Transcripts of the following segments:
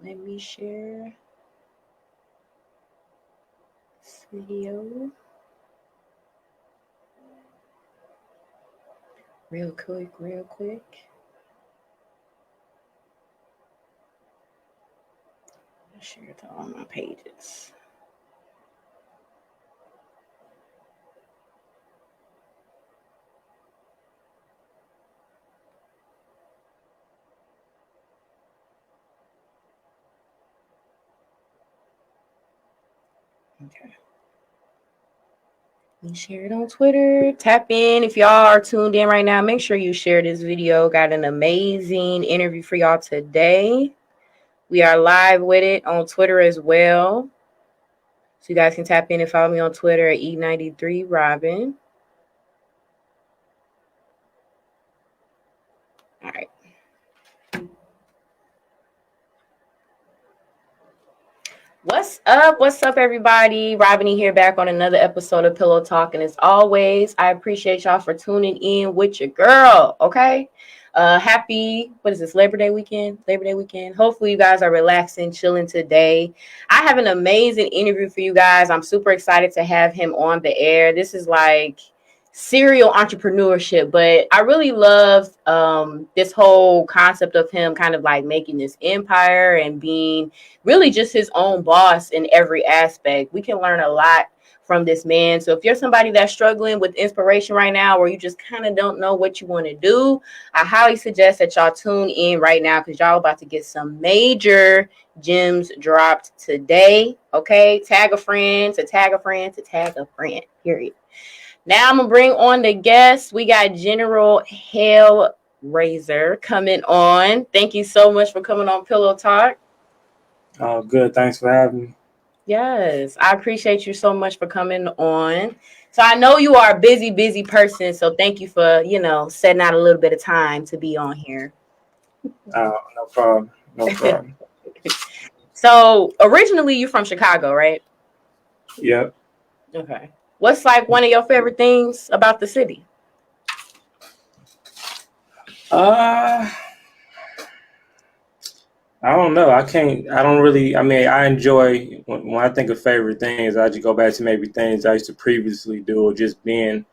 Let me share this video real quick. I'll share it to all my pages. Okay. You share it on Twitter. Tap in. If y'all are tuned in right now, make sure you share this video. Got an amazing interview for y'all today. We are live with it on Twitter as well. So you guys can tap in and follow me on Twitter at E93Robin. All right. What's up? What's up, everybody? Robin here, back on another episode of Pillow Talk. And as always, I appreciate y'all for tuning in with your girl, okay? Happy, what is this, Labor Day weekend? Hopefully you guys are relaxing, chilling today. I have an amazing interview for you guys. I'm super excited to have him on the air. This is like serial entrepreneurship, but I really love this whole concept of him kind of like making this empire and being really just his own boss in every aspect. We can learn a lot from this man. So if you're somebody that's struggling with inspiration right now, or you just kind of don't know what you want to do, I highly suggest that y'all tune in right now, because y'all about to get some major gems dropped today. Okay, tag a friend to tag a friend to tag a friend, period. Now I'm gonna bring on the guests. We got General Hellraiser coming on. Thank you so much for coming on Pillow Talk. Oh, good. Thanks for having me. Yes, I appreciate you so much for coming on. So I know you are a busy person, so thank you for, setting out a little bit of time to be on here. No problem. No problem. So originally you're from Chicago, right? Yep. Okay. What's like one of your favorite things about the city? I don't know. I enjoy when I think of favorite things, I just go back to maybe things I used to previously do, or just being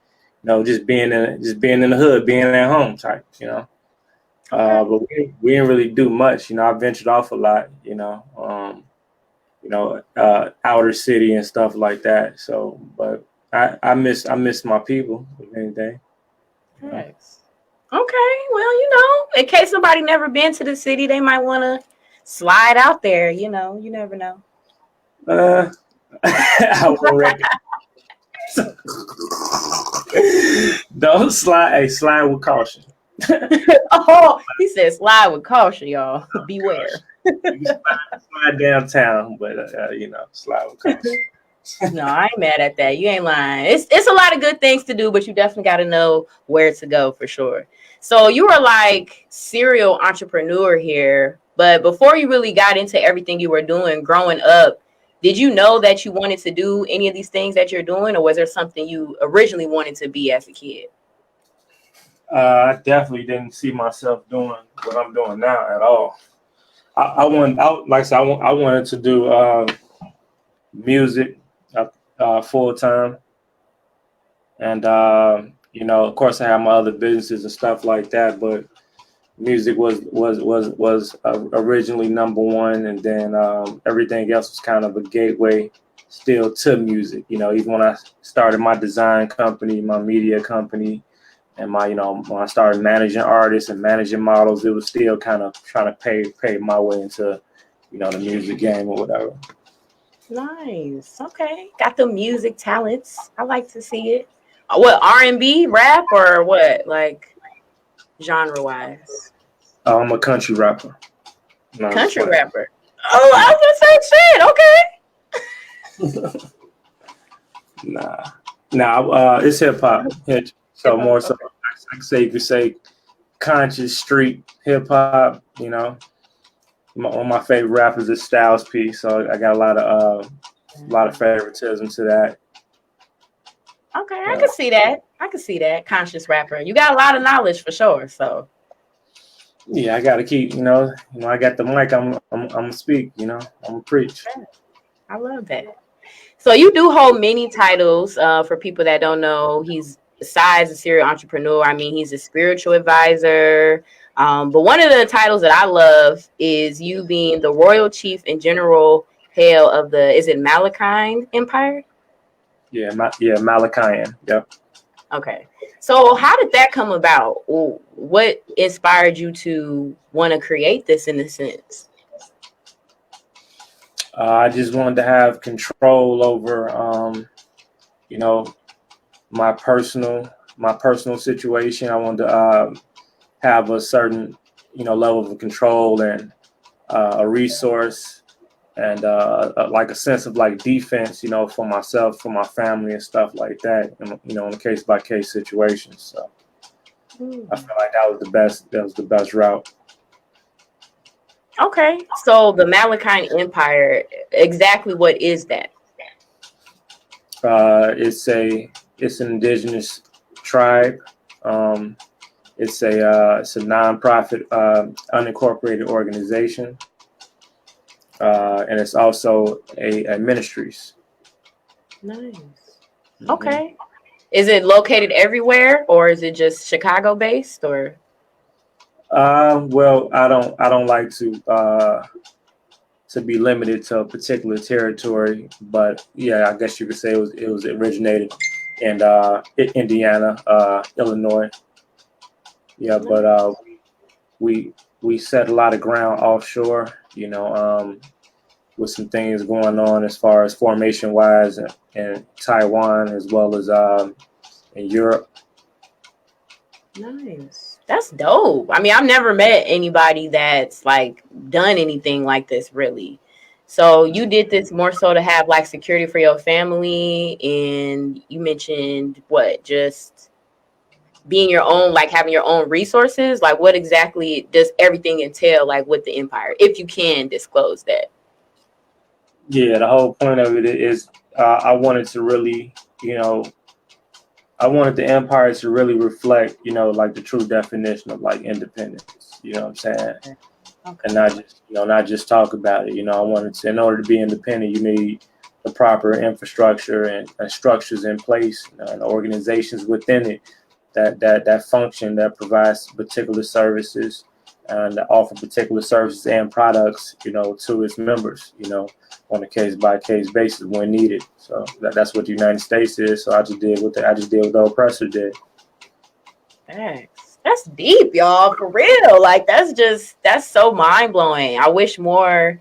in the hood, being at home type, Okay. But we didn't really do much, I ventured off a lot, outer city and stuff like that. So, but I miss my people, if anything. Nice. Okay, well, in case somebody never been to the city, they might want to slide out there. You never know. I won't reckon. Don't slide. Hey, slide with caution. Oh, he said slide with caution, y'all. Beware. Slide downtown, but slide with caution. No, I ain't mad at that. You ain't lying. It's a lot of good things to do, but you definitely got to know where to go for sure. So you were like serial entrepreneur here, but before you really got into everything you were doing growing up, did you know that you wanted to do any of these things that you're doing, or was there something you originally wanted to be as a kid? I definitely didn't see myself doing what I'm doing now at all. I wanted to do music full time, and of course, I have my other businesses and stuff like that. But music was originally number one, and then everything else was kind of a gateway still to music. Even when I started my design company, my media company, and when I started managing artists and managing models, it was still kind of trying to pay my way into the music game or whatever. Nice. Okay. Got the music talents. I like to see it. What, R&B, rap, or what? Like genre wise? I'm a country rapper. No, country rapper. Oh, I was gonna say shit. Okay. Nah. It's hip hop. So more so, you could say conscious street hip hop. One of my favorite rappers is Styles P. So I got a lot of favoritism to that. Okay, I can see that. Conscious rapper. You got a lot of knowledge for sure. So Yeah, I got to keep, I got the mic. I'm gonna speak. I'm gonna preach. I love that. So you do hold many titles. For people that don't know, he's besides a serial entrepreneur. I mean, he's a spiritual advisor. But one of the titles that I love is you being the royal chief and general hail of the, is it Malachine Empire? Yeah, Malachian. Yep. Okay. So how did that come about? What inspired you to want to create this in a sense? I just wanted to have control over, you know, my personal situation. I wanted to have a certain, level of control and a resource and like a sense of like defense, for myself, for my family and stuff like that. And, in a case by case situation. So I feel like that was the best. That was the best route. Okay. So the Malachine Empire, exactly what is that? It's an indigenous tribe. Um, it's a nonprofit, unincorporated organization, and it's also a ministries. Nice. Mm-hmm. Okay. Is it located everywhere or is it just Chicago based or? Well, I don't like to be limited to a particular territory, but yeah, I guess you could say it was originated in Indiana, Illinois. Yeah, No. but we we set a lot of ground offshore. With some things going on as far as formation wise in Taiwan as well as in Europe. Nice. That's dope. I mean, I've never met anybody that's like done anything like this really. So you did this more so to have like security for your family, and you mentioned what, just being your own, like having your own resources. Like what exactly does everything entail like with the empire, if you can disclose that? Yeah, the whole point of it is I wanted to really, you know, I wanted the empire to really reflect, like the true definition of like independence. You know what I'm saying? And Okay. not just talk about it. I wanted to, in order to be independent, you need the proper infrastructure and structures in place, and organizations within it that function, that provides particular services and offer particular services and products, to its members, on a case by case basis when needed. So that's what the United States is. So I just did what the oppressor did. Thanks. That's deep, y'all. For real. Like that's so mind blowing. I wish more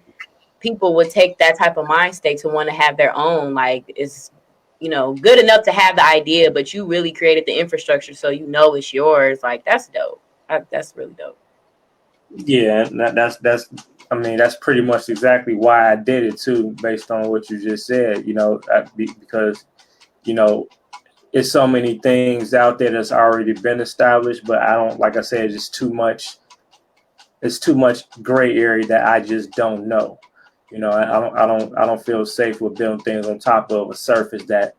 people would take that type of mind state to want to have their own. Like it's, good enough to have the idea, but you really created the infrastructure so it's yours. Like that's dope. That's really dope. Yeah, that's I mean that's pretty much exactly why I did it too, based on what you just said. Because you know it's so many things out there that's already been established, but I don't, like I said, it's too much. It's too much gray area that I just don't know. I don't feel safe with building things on top of a surface that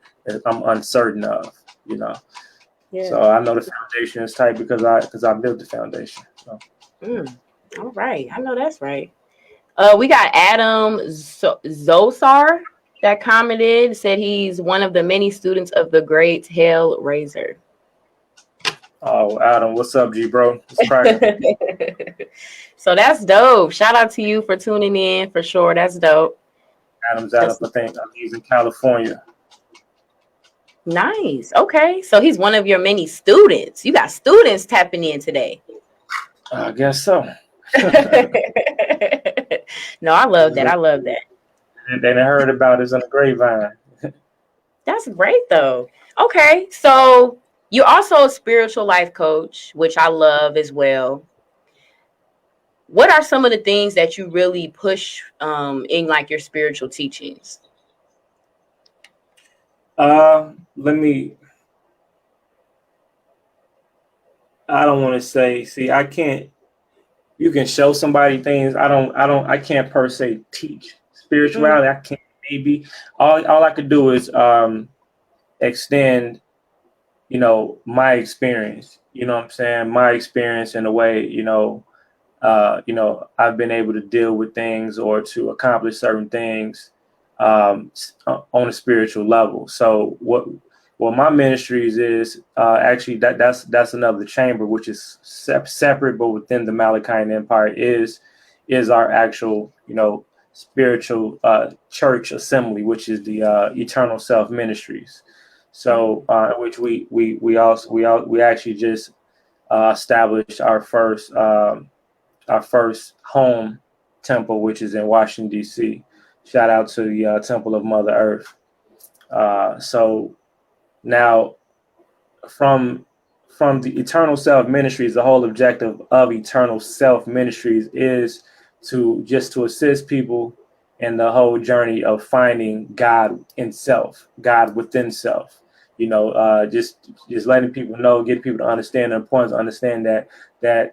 I'm uncertain of. Yeah. So I know the foundation is tight because I built the foundation. So. Mm. All right. I know that's right. We got Adam Zosar that commented, said he's one of the many students of the great Hell Raiser. Oh, Adam, what's up, G bro? It's cracking. So that's dope. Shout out to you for tuning in for sure. That's dope. Adam's out of, I think he's in California. Nice. Okay. So he's one of your many students. You got students tapping in today. I guess so. No, I love that. I love that. They heard about us on the grapevine. That's great though. Okay. So you're also a spiritual life coach, which I love as well. What are some of the things that you really push in like your spiritual teachings? Let me. I don't want to say. See, I can't. You can show somebody things. I can't per se teach Mm, spirituality. I can't. Maybe all I could do is extend. My experience. You know what I'm saying? My experience in a way. I've been able to deal with things or to accomplish certain things on a spiritual level. So what my ministries is actually that's another chamber, which is separate, but within the Malachian Empire is our actual spiritual church assembly, which is the Eternal Self Ministries. So which we actually just established our first home temple, which is in Washington, D.C. Shout out to the Temple of Mother Earth. So now, from the Eternal Self Ministries, the whole objective of Eternal Self Ministries is to assist people in the whole journey of finding God in self, God within self. Just letting people know, get people to understand the importance, understand that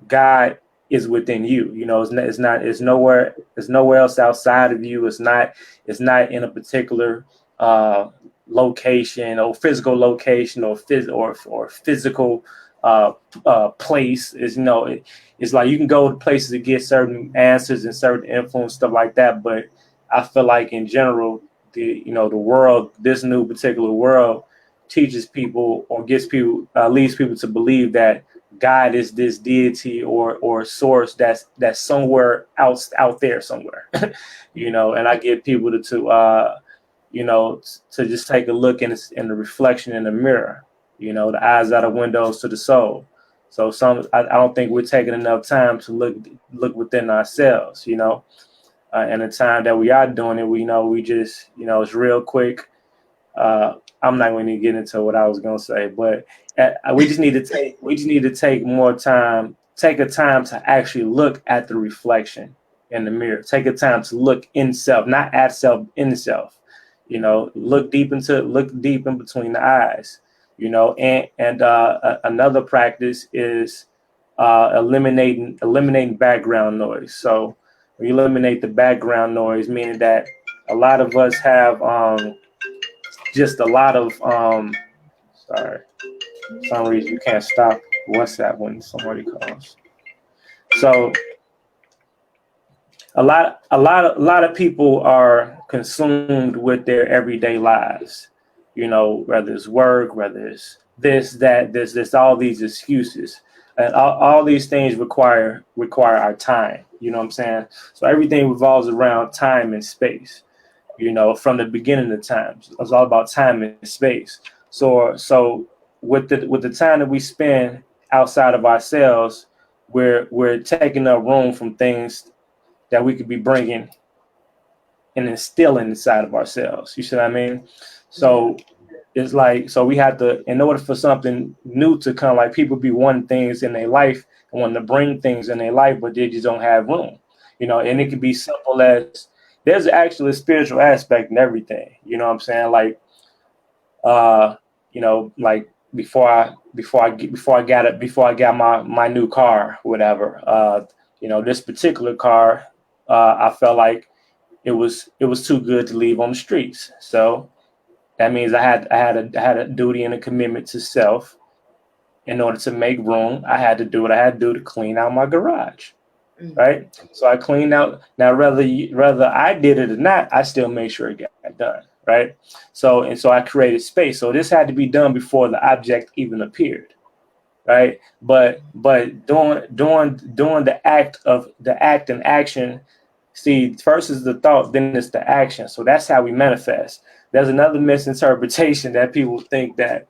God is within you. It's nowhere else outside of you. It's not in a particular location or physical location or physical place. It's like you can go to places to get certain answers and certain influence, stuff like that. But I feel like in general, the world, this new particular world, teaches people or leads people to believe that God is this deity or source that's somewhere out there somewhere, and I get people to just take a look in the reflection in the mirror. The eyes are the windows to the soul. So I don't think we're taking enough time to look within ourselves, and the time that we are doing it, we just, it's real quick. I'm not going to get into what I was going to say, but we just need to take more time, take a time to actually look at the reflection in the mirror. Take a time to look in self, not at self, in self. Look deep in between the eyes. And another practice is eliminating background noise. So we eliminate the background noise, meaning that a lot of us have just a lot of sorry, for some reason you can't stop WhatsApp when somebody calls. So a lot of people are consumed with their everyday lives, whether it's work, whether it's this, that, this, all these excuses. And all these things require our time. You know what I'm saying? So everything revolves around time and space. From the beginning of time, it's all about time and space. So with the time that we spend outside of ourselves, we're taking up room from things that we could be bringing and instilling inside of ourselves. You see what I mean? So it's like, so we have to, in order for something new to come, like people be wanting things in their life and wanting to bring things in their life, but they just don't have room, and it can be simple as, there's actually a spiritual aspect in everything. You know what I'm saying? Like, like before I got my new car, whatever, this particular car, I felt like it was too good to leave on the streets. So that means I had a duty and a commitment to self. In order to make room, I had to do what I had to do to clean out my garage. Right. So I cleaned out. Now, whether I did it or not, I still made sure it got done. Right. So I created space. So this had to be done before the object even appeared. Right. But doing the act and action. See, first is the thought, then it's the action. So that's how we manifest. There's another misinterpretation that people think that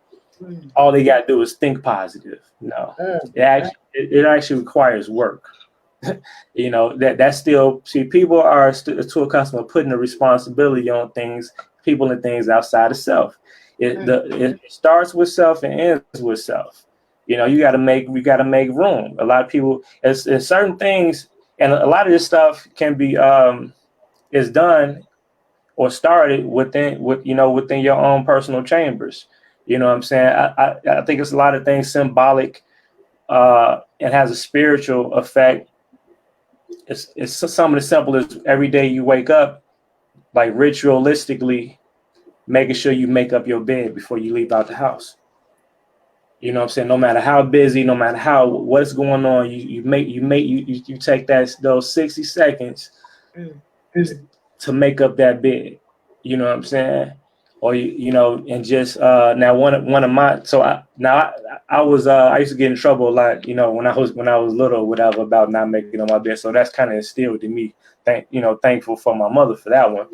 all they got to do is think positive. No, it actually requires work. That's still, see, people are too accustomed to putting the responsibility on people and things outside of self. It starts with self and ends with self. We got to make room. A lot of people, it's certain things, and a lot of this stuff can be is done or started within your own personal chambers. You know what I'm saying? I think it's a lot of things symbolic and has a spiritual effect. It's some of the simplest. Every day you wake up, like ritualistically making sure you make up your bed before you leave out the house. You know what I'm saying? No matter how busy, no matter what's going on, you take those 60 seconds Mm. to make up that bed. You know what I'm saying? Or and just now one of my I used to get in trouble a lot, when I was little or whatever about not making on my bed. So that's kind of instilled in me. Thankful for my mother for that one.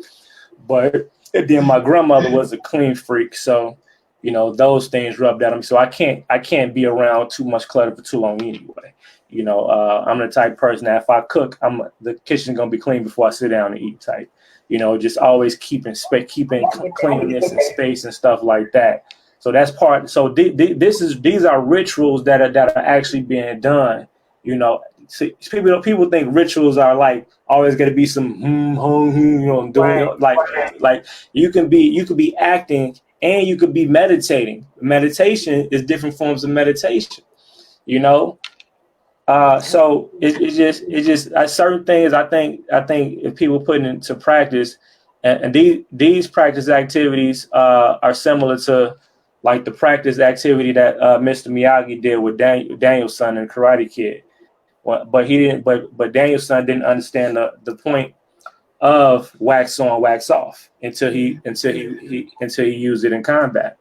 But then my grandmother was a clean freak, so those things rubbed out on me. So I can't be around too much clutter for too long anyway. I'm the type of person that if I cook, the kitchen's gonna be clean before I sit down and eat type. Just always keeping cleanliness and space and stuff like that. So that's part. So these are rituals that are actually being done. See, people think rituals are like always going to be some doing like you could be acting and you could be meditating. Meditation is different forms of meditation. You know, so it just certain things I think if people put into practice, and these practice activities are similar to like the practice activity that Mr. Miyagi did with Daniel's son in Karate Kid. But he didn't. But Daniel's son didn't understand the point of wax on, wax off until he used it in combat.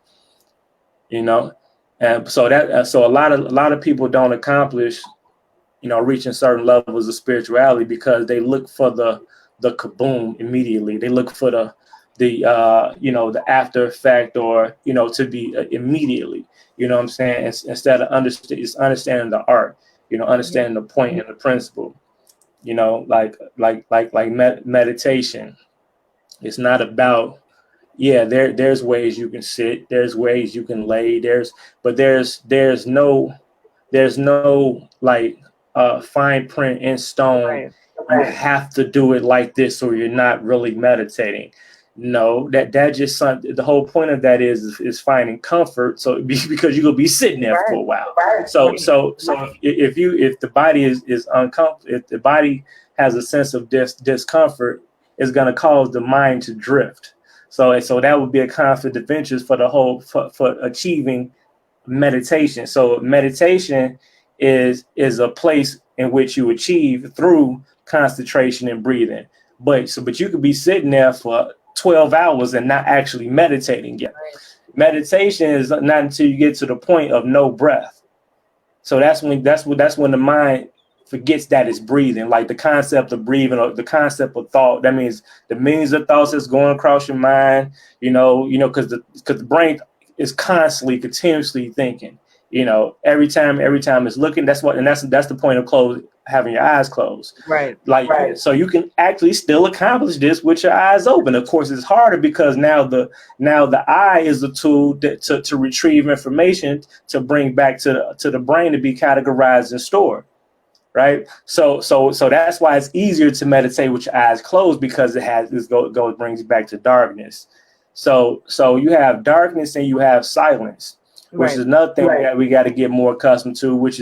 You know, and so a lot of people don't accomplish reaching certain levels of spirituality because they look for the kaboom immediately. They look for the after effect or to be immediately. You know what I'm saying? Instead of understanding the art. Understanding the point and the principle. Meditation. It's not about there's ways you can sit, there's ways you can lay, there's no like fine print in stone. Right. You have to do it like this or you're not really meditating. No, that just the whole point of that is finding comfort. So because you're gonna be sitting there for a while. So if the body is uncomfortable, if the body has a sense of discomfort, it's gonna cause the mind to drift. So that would be a conflict of interest for achieving meditation. So meditation is a place in which you achieve through concentration and breathing. But you could be sitting there for 12 hours and not actually meditating yet. Meditation is not until you get to the point of no breath. So that's when the mind forgets that it's breathing, like the concept of breathing or the concept of thought. That means the millions of thoughts that's going across your mind, because the brain is continuously thinking. Every time it's looking. That's the point of having your eyes closed. Right. So you can actually still accomplish this with your eyes open. Of course, it's harder because now the eye is the tool to retrieve information to bring back to the brain to be categorized and stored. Right. So that's why it's easier to meditate with your eyes closed because brings you back to darkness. So you have darkness and you have silence. Which is another thing that we got to get more accustomed to, which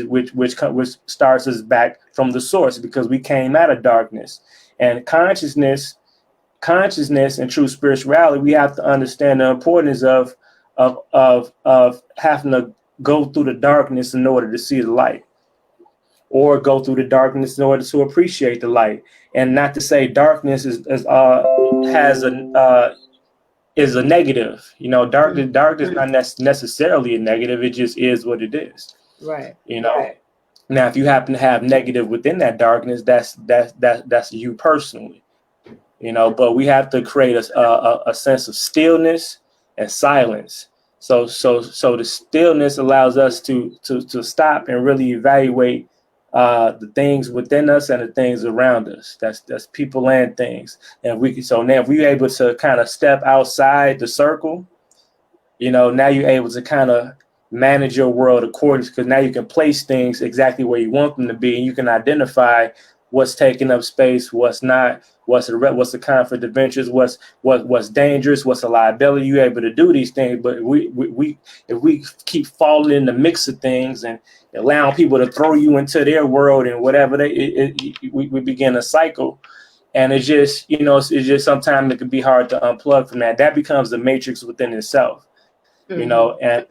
starts us back from the source because we came out of darkness. And consciousness and true spirituality, we have to understand the importance of having to go through the darkness in order to see the light, or go through the darkness in order to appreciate the light. And not to say darkness is a negative. Dark is not necessarily a negative. It just is what it is. Right. Now, if you happen to have negative within that darkness, that's you personally. But we have to create a sense of stillness and silence. So the stillness allows us to stop and really evaluate the things within us and the things around us. That's people and things. And if we're able to kind of step outside the circle, now you're able to kind of manage your world accordingly, because now you can place things exactly where you want them to be, and you can identify what's taking up space, what's not, what's the conflict of interest, what's dangerous, what's a liability. You're able to do these things, but if we keep falling in the mix of things and allowing people to throw you into their world and whatever, we begin a cycle. And it's just sometimes it can be hard to unplug from that. That becomes the matrix within itself. you know, and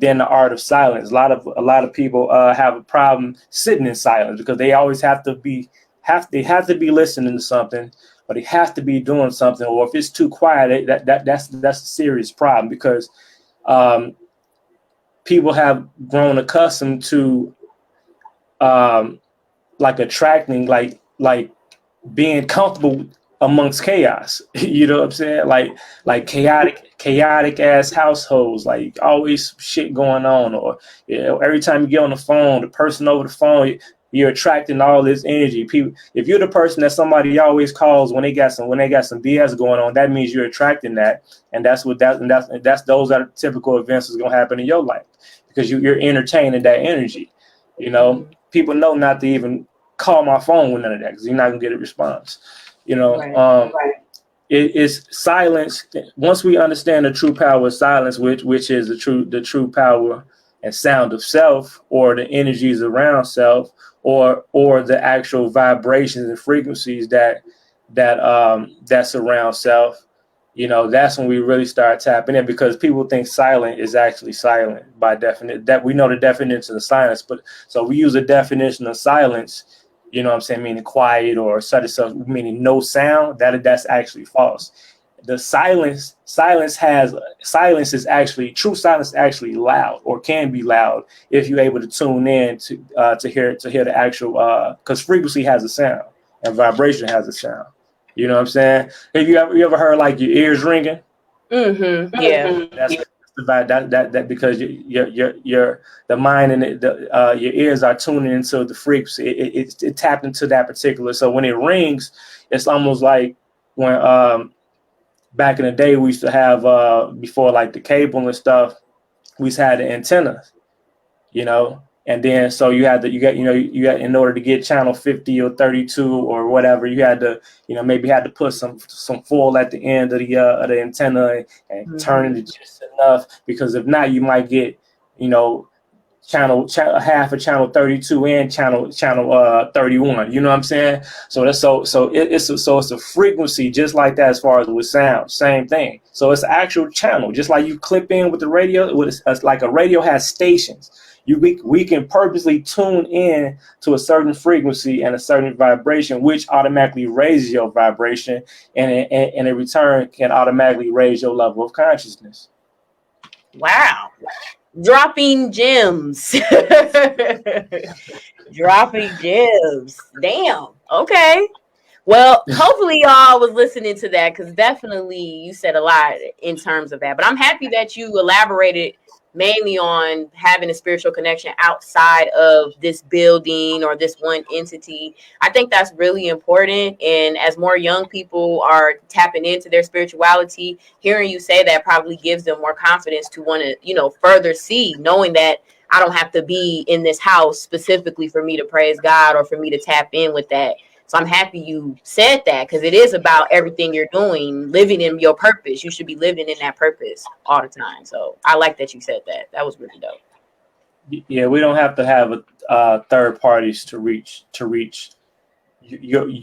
then the art of silence. A lot of people have a problem sitting in silence because they always have to be listening to something, or they have to be doing something, or if it's too quiet, that's a serious problem because people have grown accustomed to like attracting like being comfortable amongst chaos. You know what I'm saying? Like chaotic ass households, like always shit going on, or you know, every time you get on the phone, the person over the phone, you're attracting all this energy. People, if you're the person that somebody always calls when they got some BS going on, that means you're attracting that, and that's those are the typical events that's gonna happen in your life because you're entertaining that energy. You know, people know not to even call my phone with none of that because you're not gonna get a response. You know, it is silence. Once we understand the true power of silence, which is the true power and sound of self, or the energies around self, or the actual vibrations and frequencies that surround self. You know, that's when we really start tapping in, because people think silent is actually silent by definition. That we know the definition of silence, but so we use a definition of silence, you know what I'm saying, meaning quiet or such and such, meaning no sound. That's actually false. The silence is actually true. Silence is actually loud, or can be loud, if you're able to tune in to hear the actual because frequency has a sound and vibration has a sound. You know what I'm saying? Have you ever heard like your ears ringing? Yeah. That's that because your the mind and your ears are tuning into the frequency. It tapped into that particular. So when it rings, it's almost like when back in the day we used to have before like the cable and stuff. We used to have the antennas, you know. And then, so you had in order to get channel 50 or 32 or whatever, you had to, maybe had to put some foil at the end of the antenna and turn it just enough, because if not, you might get, channel half of channel 32 and channel 31. You know what I'm saying? So it's a frequency just like that as far as with sound, same thing. So it's an actual channel, just like you clip in with the radio. It's like a radio has stations. We can purposely tune in to a certain frequency and a certain vibration, which automatically raises your vibration, and in return can automatically raise your level of consciousness. Wow. Dropping gems. Dropping gems. Damn. Okay. Well, hopefully y'all was listening to that, because definitely you said a lot in terms of that. But I'm happy that you elaborated mainly on having a spiritual connection outside of this building or this one entity. I think that's really important. And as more young people are tapping into their spirituality, hearing you say that probably gives them more confidence to want to, further see, knowing that I don't have to be in this house specifically for me to praise God or for me to tap in with that. So I'm happy you said that, because it is about everything you're doing, living in your purpose. You should be living in that purpose all the time. So I like that you said that. That was really dope. Yeah, we don't have to have third parties to reach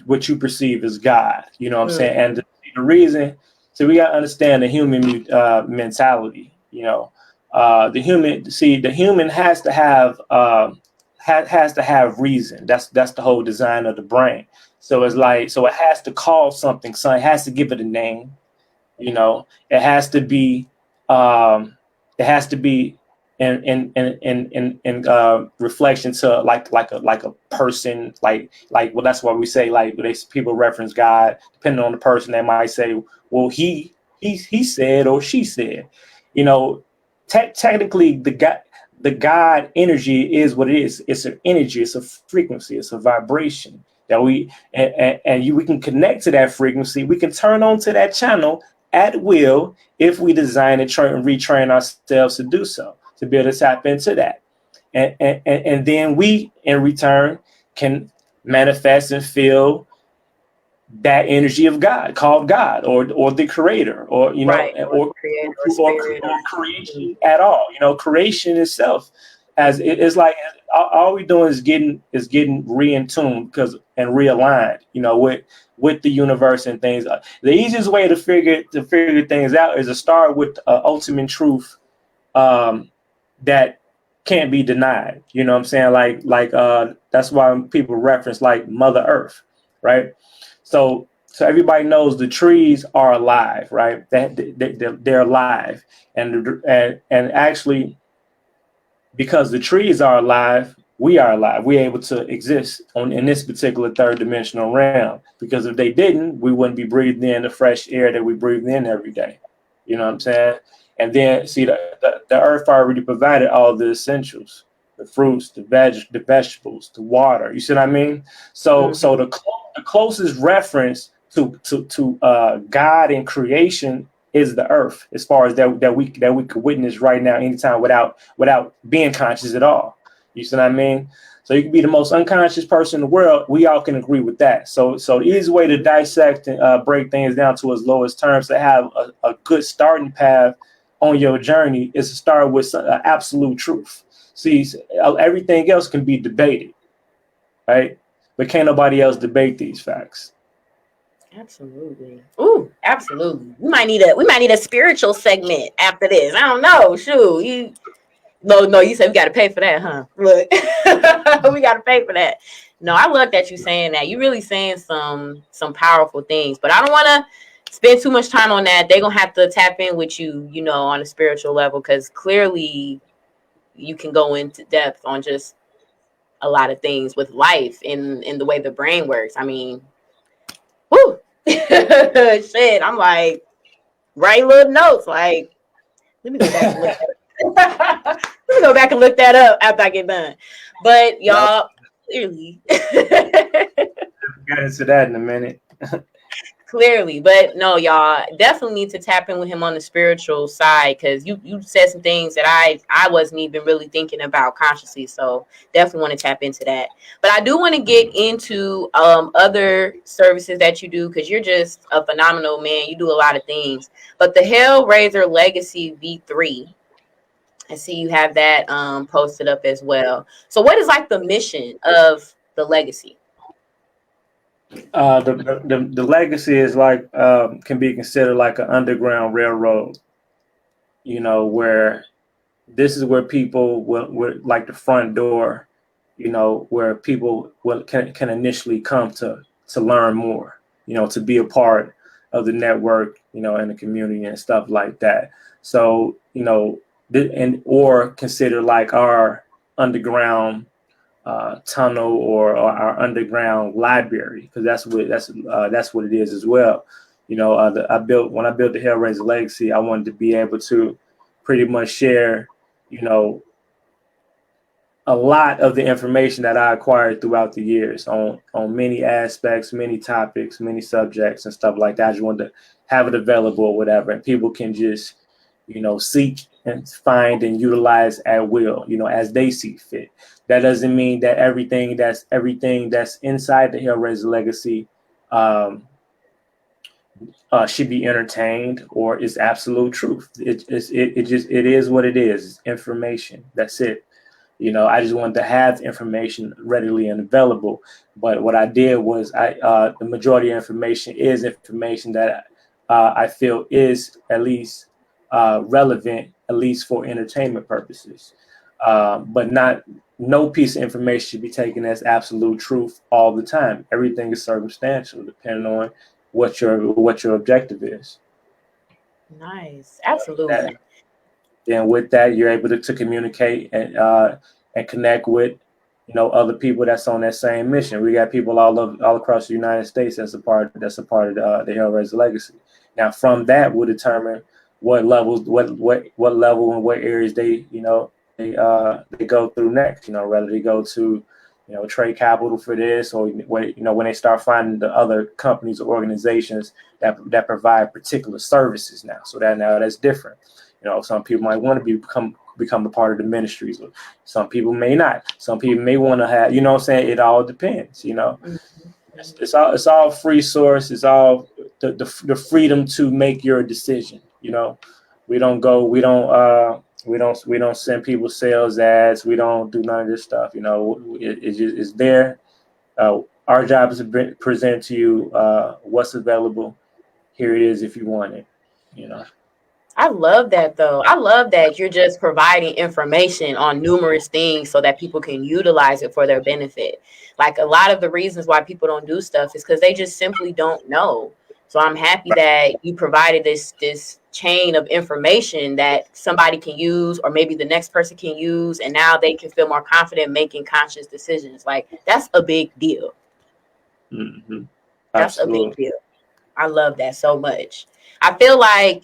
what you perceive as God. You know what I'm saying? And the reason, so we got to understand the human mentality. The human has to have has to have reason. That's the whole design of the brain. So it's like, so it has to call something. So it has to give it a name. It has to be in reflection to like a person, like well, that's why we say, like, people reference God, depending on the person. They might say, well, he said, or she said. Technically the God energy is what it is. It's an energy, it's a frequency, it's a vibration that we can connect to that frequency. We can turn on to that channel at will if we design and retrain ourselves to do so, to be able to tap into that. And then we, in return, can manifest and feel that energy of God, called God, or the creator, or or creation at all. Creation itself it's like all we're doing is getting re-in-tuned and realigned, with the universe and things. The easiest way to figure things out is to start with ultimate truth that can't be denied. You know what I'm saying? That's why people reference like Mother Earth, right? So everybody knows the trees are alive, right? They're alive, and actually, because the trees are alive, we are alive. We're able to exist in this particular third dimensional realm. Because if they didn't, we wouldn't be breathing in the fresh air that we breathe in every day. You know what I'm saying? And then see the earth already provided all the essentials, the fruits, the vegetables, the water. You see what I mean? So the closest reference to God and creation is the earth, as far as that we could witness right now, anytime, without being conscious at all. You see what I mean? So you can be the most unconscious person in the world. We all can agree with that. So the easy way to dissect and break things down to its lowest terms, to have a good starting path on your journey, is to start with absolute truth. See, everything else can be debated, right? But can't nobody else debate these facts. Absolutely. Ooh, absolutely. We might need a spiritual segment after this. I don't know. Shoot, no, you said we got to pay for that, huh? Look, we got to pay for that. No, I love that you saying that. You really saying some powerful things, but I don't want to spend too much time on that. They're gonna have to tap in with you, on a spiritual level, because clearly you can go into depth on just a lot of things with life and in the way the brain works. I mean, whoo, shit. I'm like, write little notes. Like, let me go back and look at let me go back and look that up after I get done. But y'all, clearly, Get into that in a minute. clearly, but no, y'all definitely need to tap in with him on the spiritual side, because you said some things that I wasn't even really thinking about consciously. So definitely want to tap into that. But I do want to get into other services that you do, because you're just a phenomenal man. You do a lot of things. But the Hellraiser Legacy V3. I see you have that posted up as well. So what is like the mission of the legacy? The legacy is like, can be considered like an underground railroad. Where this is where people will like the front door. Where people can initially come to learn more. To be a part of the network. And the community and stuff like that. So or consider like our underground tunnel, or our underground library, because that's what it is as well. When I built the Hellraiser Legacy, I wanted to be able to pretty much share, a lot of the information that I acquired throughout the years on many aspects, many topics, many subjects and stuff like that. I just wanted to have it available or whatever, and people can just, seek and find and utilize at will, as they see fit. That doesn't mean that everything that's inside the Hellraiser Legacy should be entertained or is absolute truth. It is what it is. It's information. That's it. I just wanted to have information readily and available. But what I did was the majority of information is information that I feel is at least relevant, at least for entertainment purposes. But no piece of information should be taken as absolute truth all the time. Everything is circumstantial, depending on what your objective is. Nice. Absolutely. Then with that, you're able to communicate and connect with, other people that's on that same mission. We got people all across the United States that's a part of the Hellraiser Legacy. Now, from that, we'll determine what levels, what level and what areas they go through next. Whether they go to trade capital for this, or when they start finding the other companies or organizations that provide particular services now. So that's different. Some people might want to become a part of the ministries. Some people may not. Some people may want to have, what I'm saying? It all depends, Mm-hmm. It's all free source. It's all the freedom to make your decision. We don't send people sales ads. We don't do none of this stuff. It's there. Our job is to present to you what's available. Here it is if you want it. I love that though. I love that you're just providing information on numerous things so that people can utilize it for their benefit. Like a lot of the reasons why people don't do stuff is because they just simply don't know. So I'm happy that you provided this chain of information that somebody can use, or maybe the next person can use, and now they can feel more confident making conscious decisions. Like that's a big deal. Mm-hmm. That's a big Absolutely. deal. I love that so much. I feel like,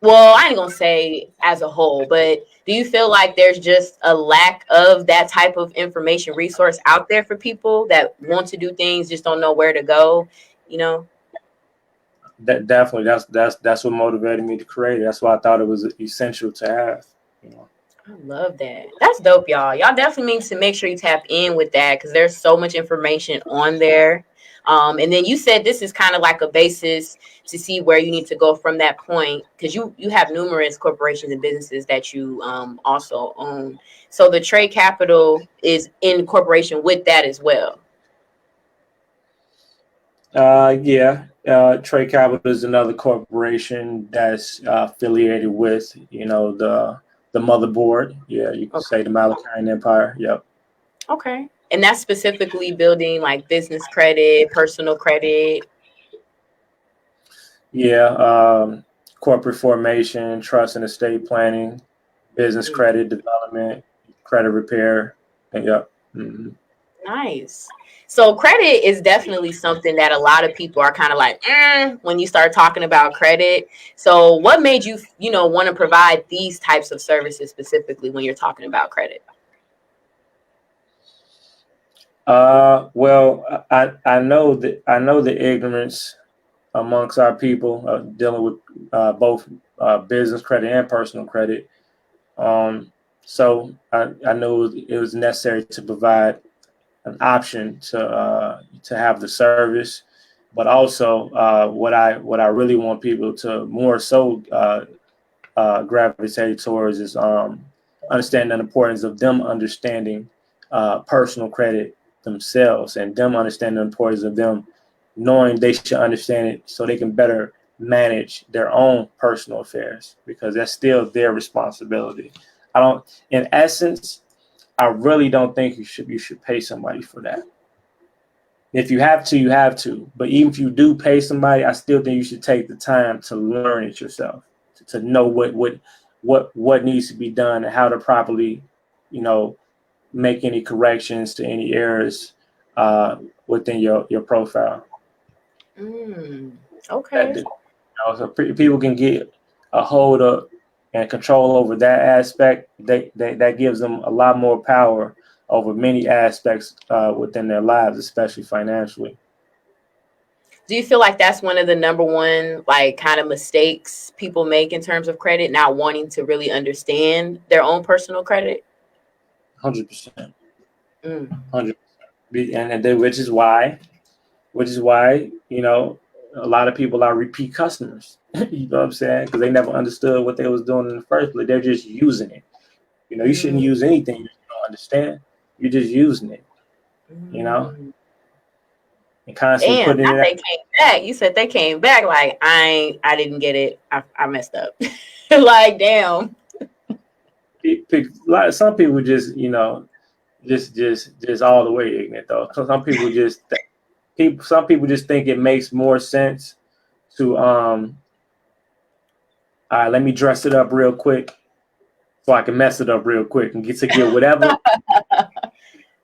well, I ain't gonna say as a whole, but do you feel like there's just a lack of that type of information resource out there for people that want to do things, just don't know where to go, you know? That definitely, that's what motivated me to create it. That's why I thought it was essential to have. You know. I love that. That's dope, y'all. Y'all definitely need to make sure you tap in with that because there's so much information on there. And then you said this is kind of like a basis to see where you need to go from that point because you have numerous corporations and businesses that you also own. So the trade capital is in corporation with that as well. Yeah. Trade Capital is another corporation that's affiliated with, the motherboard. Yeah, you can Okay. say the Malachian Empire. Yep. Okay. And that's specifically building like business credit, personal credit. Yeah. Corporate formation, trust and estate planning, business Mm, credit development, credit repair. And yep. Mm-hmm. nice. So credit is definitely something that a lot of people are kind of like, when you start talking about credit. So what made you, want to provide these types of services specifically when you're talking about credit? Well, I know the ignorance amongst our people dealing with both business credit and personal credit. So I knew it was necessary to provide an option to have the service, but also what I really want people to more so gravitate towards is understanding the importance of them understanding personal credit themselves, and them understanding the importance of them knowing they should understand it so they can better manage their own personal affairs, because that's still their responsibility. I don't, in essence, I really don't think you should pay somebody for that. If you have to, you have to. But even if you do pay somebody, I still think you should take the time to learn it yourself, to know what needs to be done and how to properly, you know, make any corrections to any errors within your profile. Mm, That okay. so people can get a hold of and control over that aspect. That gives them a lot more power over many aspects within their lives, especially financially. Do you feel like that's one of the number one, like, kind of mistakes people make in terms of credit, not wanting to really understand their own personal credit? 100%, Mm. 100%, and which is why a lot of people are repeat customers. You know what I'm saying? Because they never understood what they was doing in the first place. They're just using it. You shouldn't Mm. use anything you don't understand. You're just using it. You know, Mm. and constantly Damn, putting not it out. they came back. You said they came back like I didn't get it. I messed up. Like damn. Some people just just all the way ignorant though. So some people some people just think it makes more sense to all right, let me dress it up real quick so I can mess it up real quick and get whatever.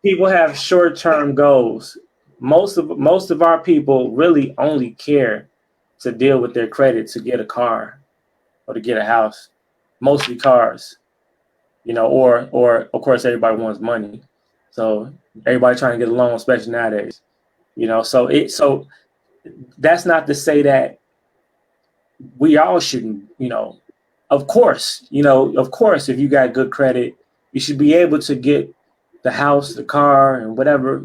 People have short-term goals. Most of our people really only care to deal with their credit to get a car or to get a house. Mostly cars, or of course everybody wants money. So everybody trying to get a loan, especially nowadays. So that's not to say that we all shouldn't, of course, if you got good credit, you should be able to get the house, the car, and whatever,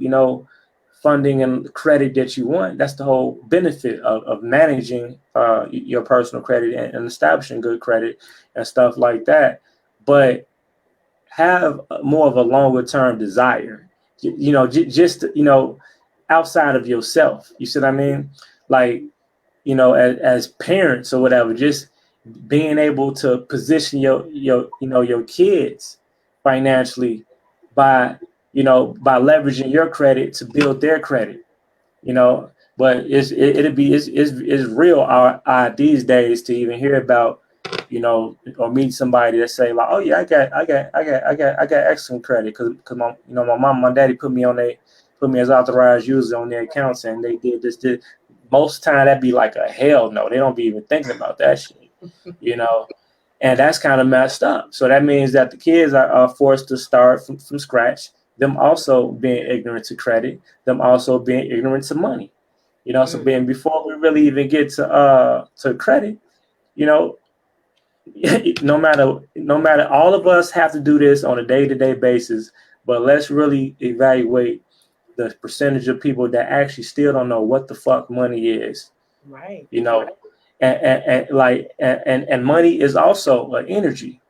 funding and credit that you want. That's the whole benefit of managing your personal credit and establishing good credit and stuff like that. But have more of a longer term desire, just, outside of yourself. You see what I mean? Like, as parents or whatever, just being able to position your kids financially by by leveraging your credit to build their credit. you know. But it's real these days to even hear about, or meet somebody that say like, oh yeah, I got excellent credit because my mom, my daddy put me as authorized user on their accounts, and they did this. Most time that'd be like a hell no. They don't be even thinking about that shit, you know. And that's kind of messed up. So that means that the kids are forced to start from scratch. Them also being ignorant to credit, them also being ignorant to money. So being before we really even get to credit, you know, no matter all of us have to do this on a day-to-day basis, but let's really evaluate the percentage of people that actually still don't know what the fuck money is. Right. And money is also an energy.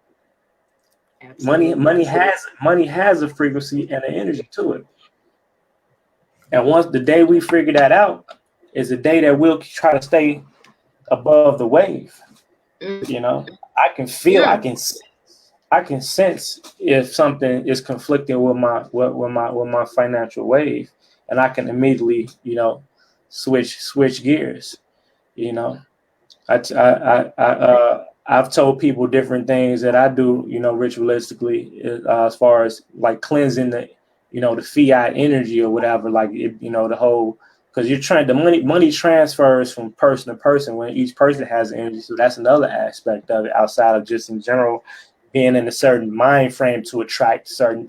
Absolutely. Money has a frequency and an energy to it. And once the day we figure that out is the day that we'll try to stay above the wave. I can feel, I can sense if something is conflicting with my financial wave, and I can immediately, switch gears. You know, I've told people different things that I do, ritualistically, as far as like cleansing the fiat energy or whatever, like the whole, because you're trying money transfers from person to person when each person has energy. So that's another aspect of it outside of just in general being in a certain mind frame to attract certain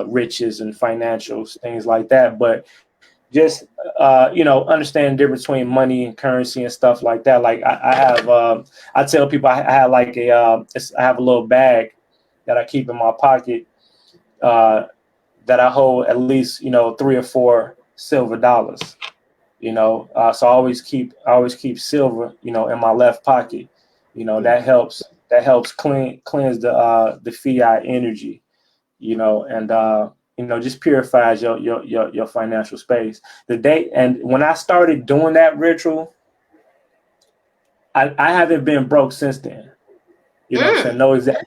riches and financials, things like that. But just understand the difference between money and currency and stuff like that. Like I have, I tell people I have like I have a little bag that I keep in my pocket that I hold at least 3 or 4 silver dollars. So I always keep silver in my left pocket. That helps cleanse the fiat energy, and just purifies your financial space. And when I started doing that ritual, I haven't been broke since then. You know what I'm saying? No, exactly.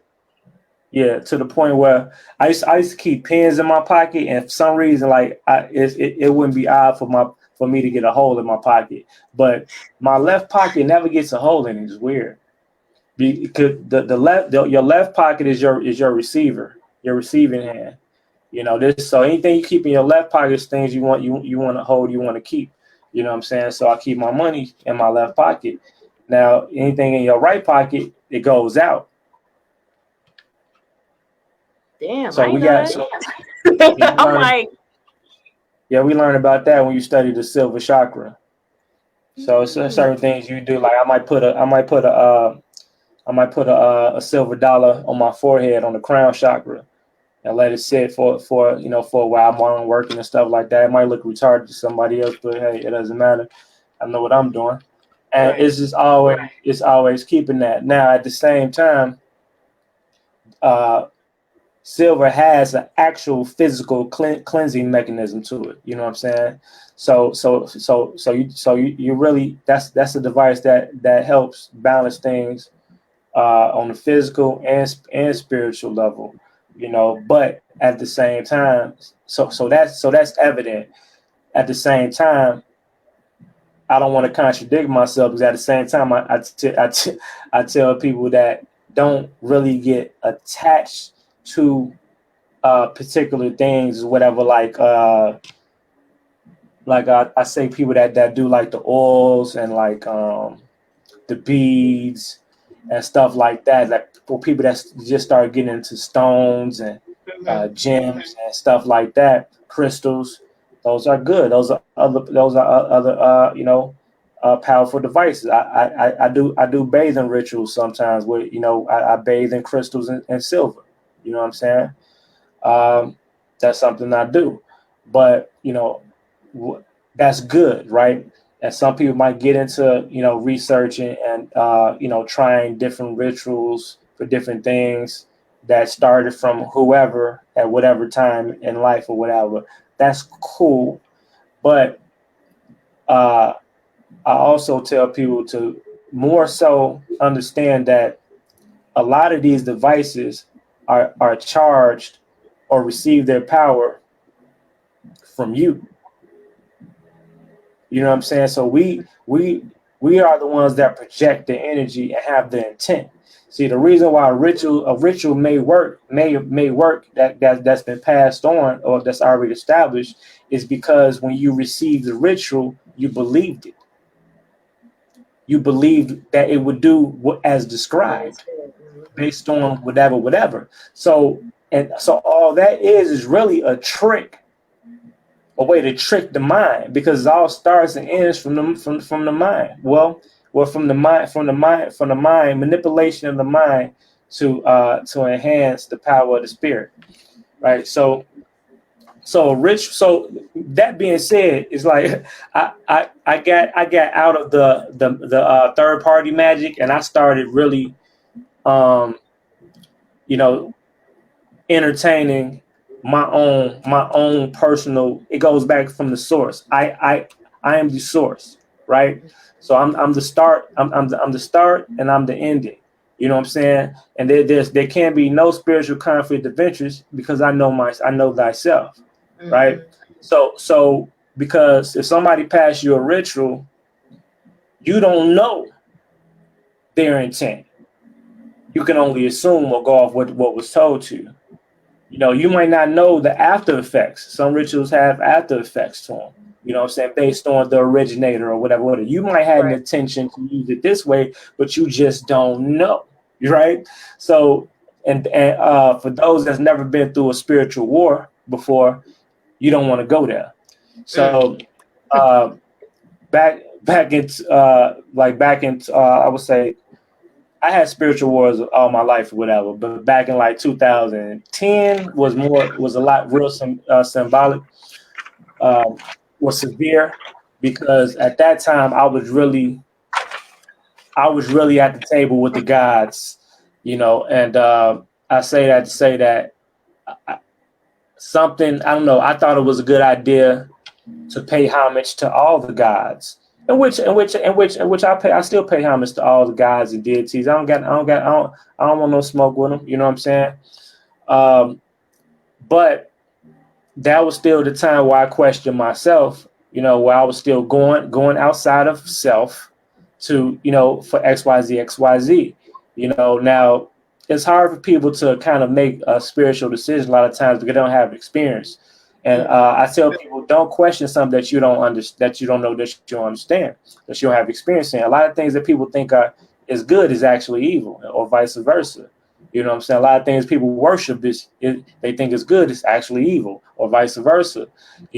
Yeah, to the point where I used to keep pens in my pocket, and for some reason, like it wouldn't be odd for me to get a hole in my pocket, but my left pocket never gets a hole in it. It's weird because your left pocket is your receiver, your receiving hand. So anything you keep in your left pocket is things you want to hold, you want to keep. You know what I'm saying? So I keep my money in my left pocket. Now anything in your right pocket, it goes out. Damn, So I we know got that. so yeah, I'm like, we learn about that when you study the silver chakra. So it's certain things you do, like I might put a silver dollar on my forehead on the crown chakra and let it sit for a while while I'm working and stuff like that. It might look retarded to somebody else, but hey, it doesn't matter. I know what I'm doing, and right. it's always keeping that. Now at the same time, uh, silver has an actual physical cleansing mechanism to it. You know what I'm saying? So you really, that's a device that helps balance things on the physical and spiritual level. But at the same time, so that's evident. At the same time, I don't want to contradict myself, because at the same time, I tell people that don't really get attached to particular things, whatever. I say people that do like the oils and like the beads and stuff like that. Like for people that just start getting into stones and gems and stuff like that, crystals. Those are good. Those are other powerful devices. I do bathing rituals sometimes where I bathe in crystals and silver. You know what I'm saying? Um, that's something I do, but that's good, right? And some people might get into researching and trying different rituals for different things that started from whoever at whatever time in life or whatever. That's cool, but I also tell people to more so understand that a lot of these devices are charged or receive their power from you. You know what I'm saying? So we are the ones that project the energy and have the intent. See, the reason why a ritual may work that's been passed on or that's already established is because when you received the ritual, you believed it. You believed that it would do what as What is described it? based on whatever. So all that is really a way to trick the mind because it all starts and ends from the mind. Well, from the mind, manipulation of the mind to enhance the power of the spirit, right? So that being said, it's like I got out of the third party magic and I started really um you know entertaining my own personal. It goes back from the source. I am the source, right? So I'm the start. I'm the start and I'm the ending. You know what I'm saying? And there can be no spiritual conflict of interest because I know thyself, right? Mm-hmm. So because if somebody passed you a ritual, you don't know their intent. You can only assume or go off what was told to you. You might not know the after effects. Some rituals have after effects to them. You know what I'm saying? Based on the originator or whatever. You might have an Right. intention to use it this way, but you just don't know. Right? So, and for those that's never been through a spiritual war before, you don't want to go there. Mm. So, uh, back in I would say I had spiritual wars all my life or whatever, but back in like 2010 was a lot real symbolic, um, was severe because at that time I was really at the table with the gods, and I say that to say that I, something I don't know. I thought it was a good idea to pay homage to all the gods. In which I still pay homage to all the gods and deities. I don't want no smoke with them. You know what I'm saying? Um, but that was still the time where I questioned myself. Where I was still going outside of self to for XYZ. Now it's hard for people to kind of make a spiritual decision a lot of times because they don't have experience. And Mm-hmm. I tell people, don't question something that you don't that you don't know, that you don't understand, that you don't have experience in. A lot of things that people think are is good is actually evil, or vice versa. You know what I'm saying? A lot of things people worship they think is good is actually evil, or vice versa.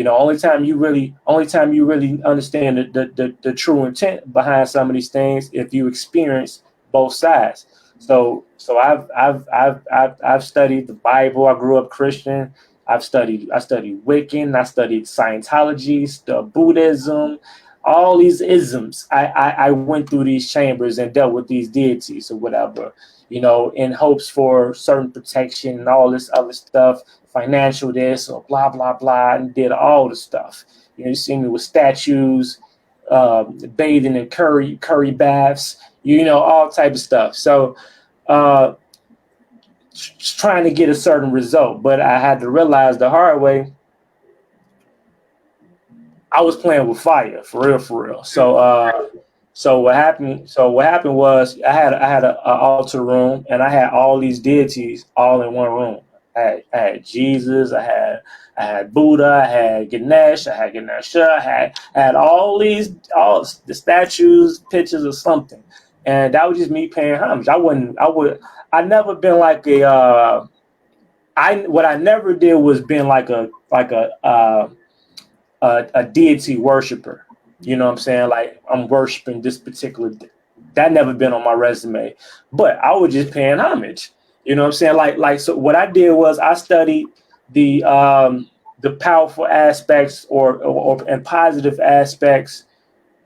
Only time you really understand the true intent behind some of these things if you experience both sides. So I've studied the Bible. I grew up Christian. I studied Wiccan. I studied Scientology, Buddhism, all these isms. I went through these chambers and dealt with these deities or whatever, in hopes for certain protection and all this other stuff, financial this or blah blah blah, and did all the stuff. You see me with statues, bathing in curry baths, all type of stuff. So uh, trying to get a certain result, but I had to realize the hard way I was playing with fire for real, for real. So what happened was I had a altar room and I had all these deities all in one room. I had Jesus, I had Buddha, I had Ganesh, I had Ganesha, I had all the statues, pictures of something, and that was just me paying homage. I never been like what I never did was been like a deity worshiper. You know what I'm saying? Like I'm worshiping this particular. That never been on my resume, but I was just paying homage. You know what I'm saying? So what I did was I studied the powerful aspects or and positive aspects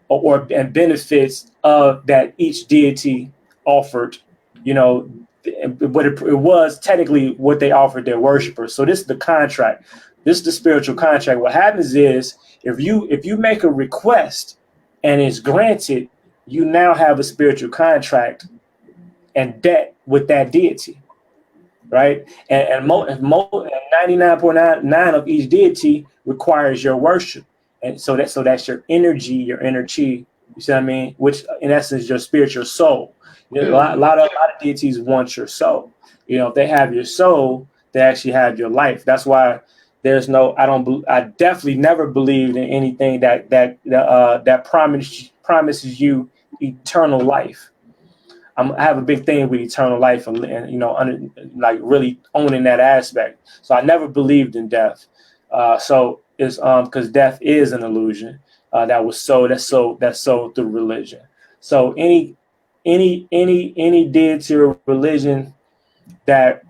and benefits of that each deity offered. You know, but it was technically what they offered their worshipers. So this is the contract. This is the spiritual contract. What happens is if you make a request and it's granted, you now have a spiritual contract and debt with that deity, right? And 99.99 of each deity requires your worship, and so that's your energy, your inner chi. You see what I mean? Which in essence, your spiritual soul. You know, a lot of deities want your soul. You know, if they have your soul, they actually have your life. That's why there's no. I definitely never believed in anything that promises you eternal life. I have a big thing with eternal life and you know, like really owning that aspect. So I never believed in death. So it's because death is an illusion that's sold through religion. So any deity or religion that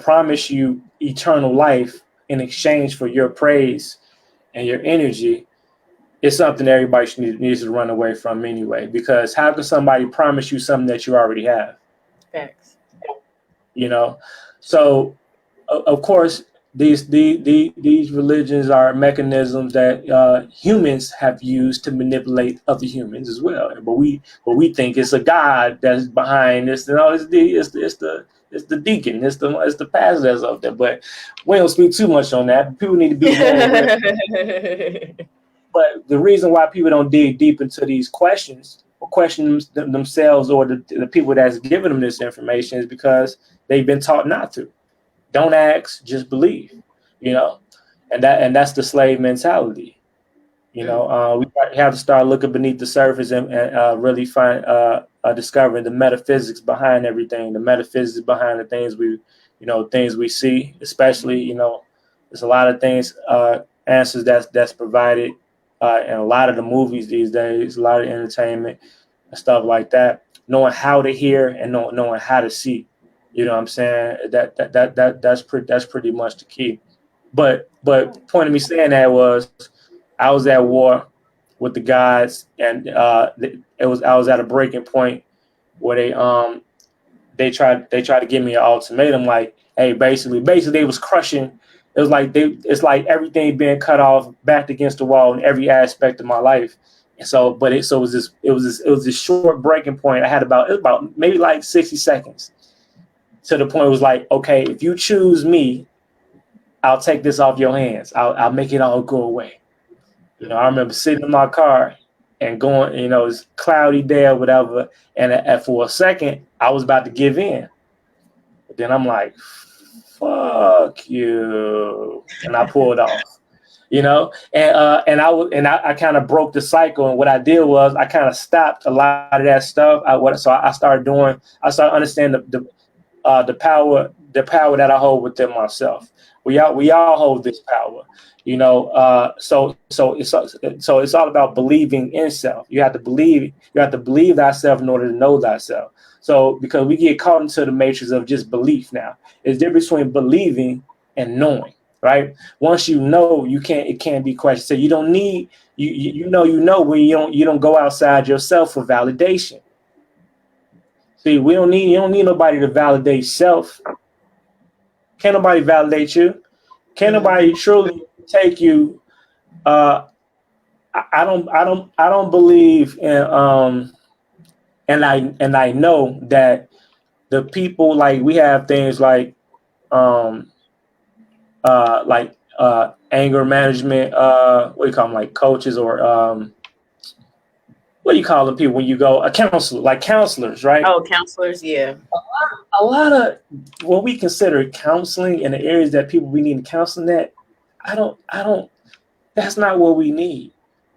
promise you eternal life in exchange for your praise and your energy, it's something that everybody needs to run away from anyway. Because how can somebody promise you something that you already have? Facts. You know, so of course these religions are mechanisms that humans have used to manipulate other humans as well. But we think it's a god that's behind this. You know, it's the deacon, it's the pastor that's up there. But we don't speak too much on that. People need to be more aware. But the reason why people don't dig deep into these questions or question themselves or the people that's giving them this information is because they've been taught not to. Don't ask, just believe. You know, and that's the slave mentality. You know, we have to start looking beneath the surface and really find discovering the metaphysics behind everything, the metaphysics behind the things things we see. Especially, you know, there's a lot of things, answers that's provided in a lot of the movies these days, a lot of entertainment and stuff like that. Knowing how to hear and knowing how to see. You know what I'm saying? That's pretty much the key. But point of me saying that was I was at war with the gods, and I was at a breaking point where they tried to give me an ultimatum, like, hey, basically they was crushing. It's like everything being cut off, backed against the wall in every aspect of my life. And so, it was this short breaking point. It was about maybe like 60 seconds to the point. It was like, okay, if you choose me, I'll take this off your hands. I'll make it all go away. You know, I remember sitting in my car and going, you know, it's cloudy day or whatever. And for a second, I was about to give in. But then I'm like, fuck you. And I pulled off, you know, I kind of broke the cycle. And what I did was I kind of stopped a lot of that stuff. I started understanding the power that I hold within myself. We all hold this power, you know. So it's all about believing in self. You have to believe thyself in order to know thyself. So because we get caught into the matrix of just belief now, it's different between believing and knowing. Right? Once you know, it can't be questioned. So you don't need you know when you don't go outside yourself for validation. See, you don't need nobody to validate self. Can't nobody validate you. Can't nobody truly take you. I don't believe in and I know that the people, like, we have things um anger management, what do you call them, like coaches, or what do you call them people when you go, a counselor, like counselors, right? Oh, counselors, yeah. A lot of what we consider counseling in the areas that people we need counseling at, I don't. That's not what we need.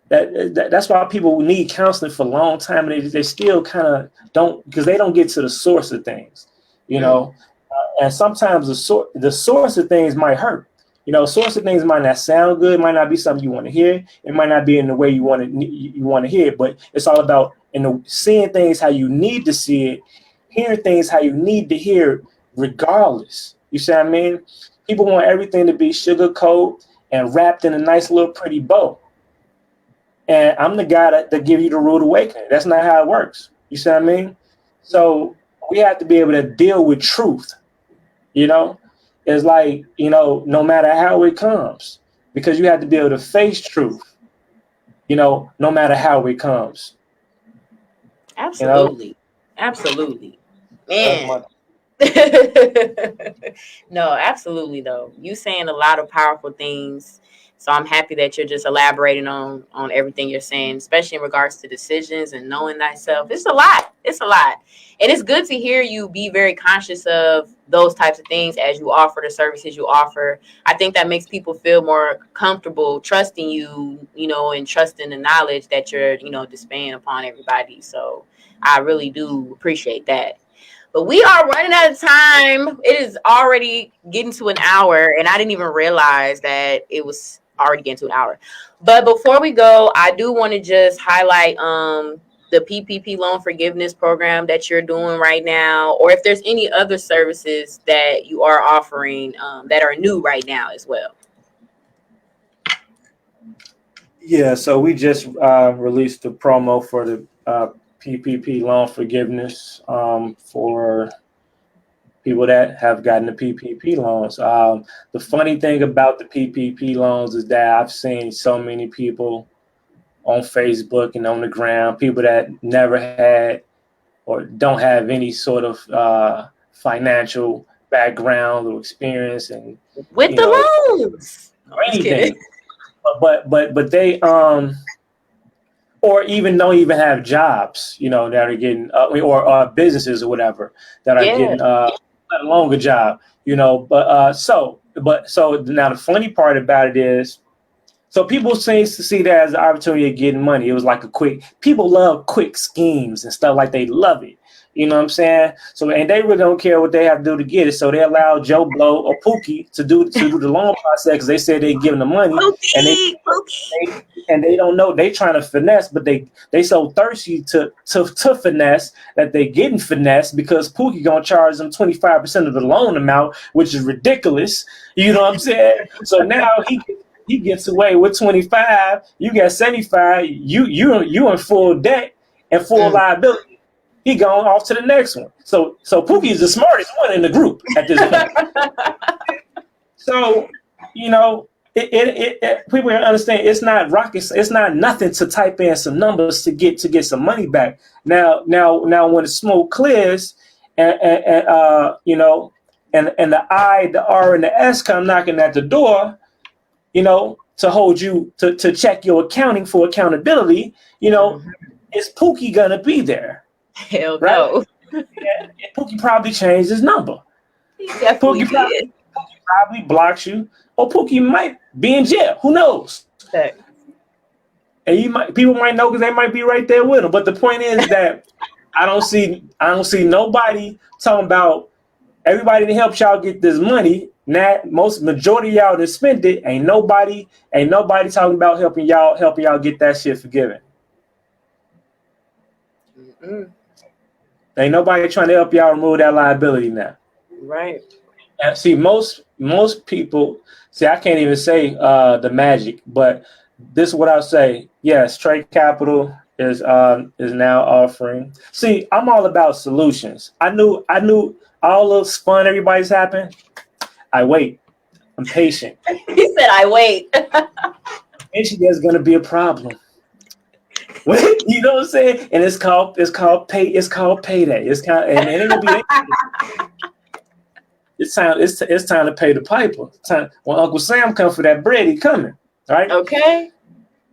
That's why people need counseling for a long time, and they still kind of don't, because they don't get to the source of things, you know. And sometimes the source of things might hurt. You know, source of things might not sound good, might not be something you want to hear. It might not be in the way you want to hear it, but it's all about seeing things how you need to see it, hearing things how you need to hear, regardless. You see what I mean? People want everything to be sugarcoat and wrapped in a nice little pretty bow. And I'm the guy that give you the rude awakening. That's not how it works. You see what I mean? So we have to be able to deal with truth. You know, it's like, you know, no matter how it comes, because you have to be able to face truth, you know, no matter how it comes. You know, Absolutely. Absolutely. that's Man. my No, absolutely though. You saying a lot of powerful things. So I'm happy that you're just elaborating on everything you're saying, especially in regards to decisions and knowing thyself. It's a lot. It's a lot. And it's good to hear you be very conscious of those types of things as you offer the services you offer. I think that makes people feel more comfortable trusting you, and trusting the knowledge that you're, displaying upon everybody. So I really do appreciate that. But we are running out of time. It is already getting to an hour, and I didn't even realize that it was already getting to an hour. But before we go, I do want to just highlight the PPP loan forgiveness program that you're doing right now, or if there's any other services that you are offering that are new right now as well. Yeah, so we just released the promo for the PPP loan forgiveness for people that have gotten the PPP loans. The funny thing about the PPP loans is that I've seen so many people on Facebook and on the ground, people that never had or don't have any sort of financial background or experience, and With you the know loans. No, I'm just kidding. anything, but they or even don't even have jobs, that are getting or businesses or whatever that are Yeah. getting let alone a job, so now the funny part about it is, so people seems to see that as an opportunity of getting money. It was like people love quick schemes and stuff, like they love it. You know what I'm saying? So, and they really don't care what they have to do to get it. So they allow Joe Blow or Pookie to do the loan process, because they said they give them the money, and they Pookie, Pookie. they and they don't know they trying to finesse, but they so thirsty to finesse that they getting finesse, because Pookie gonna charge them 25% of the loan amount, which is ridiculous. You know what I'm saying? So now he gets away with 25. You got 75. You in full debt and full Mm. liability. He going off to the next one. So Pookie is the smartest one in the group at this point. So, you know, people understand it's not rockets. It's not nothing to type in some numbers to get some money back. Now, when the smoke clears, and the I, the R, and the S come knocking at the door, to hold you to check your accounting for accountability, is Pookie gonna be there, Hell right? no. And Pookie probably changed his number. He definitely Pookie did. probably blocks you, or Pookie might be in jail. Who knows? That- And people might know because they might be right there with him. But the point is that I don't see nobody talking about everybody that helps y'all get this money. Majority of y'all that spent it, ain't nobody talking about helping y'all get that shit forgiven. Mm-mm. Ain't nobody trying to help y'all remove that liability now. Right. And see, most people, I can't even say the magic, but this is what I'll say. Yes, Trade Capital is now offering. See, I'm all about solutions. I knew all those fun everybody's having. I wait. I'm patient. He said, "I wait." Eventually, there's gonna be a problem. You know what I'm saying? And it's called payday. It's and it ain't gonna be. It's time to pay the piper. When Uncle Sam come for that bread, he coming, right? Okay.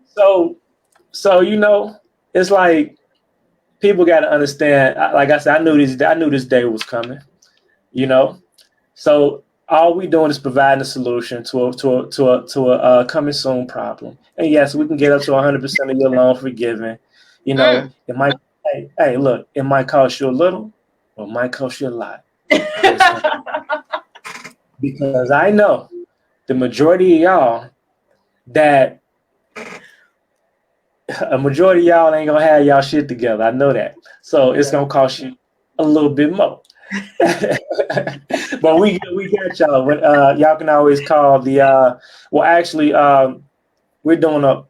So it's like people got to understand. Like I said, I knew this day was coming. So all we doing is providing a solution to a coming soon problem. And yes, we can get up to 100% of your loan forgiven. Mm. It might. Hey, look, it might cost you a little, or it might cost you a lot. Because I know the majority of y'all that a majority of y'all ain't gonna have y'all shit together. I know that. So it's gonna cost you a little bit more. But we got y'all. Y'all can always call the we're doing a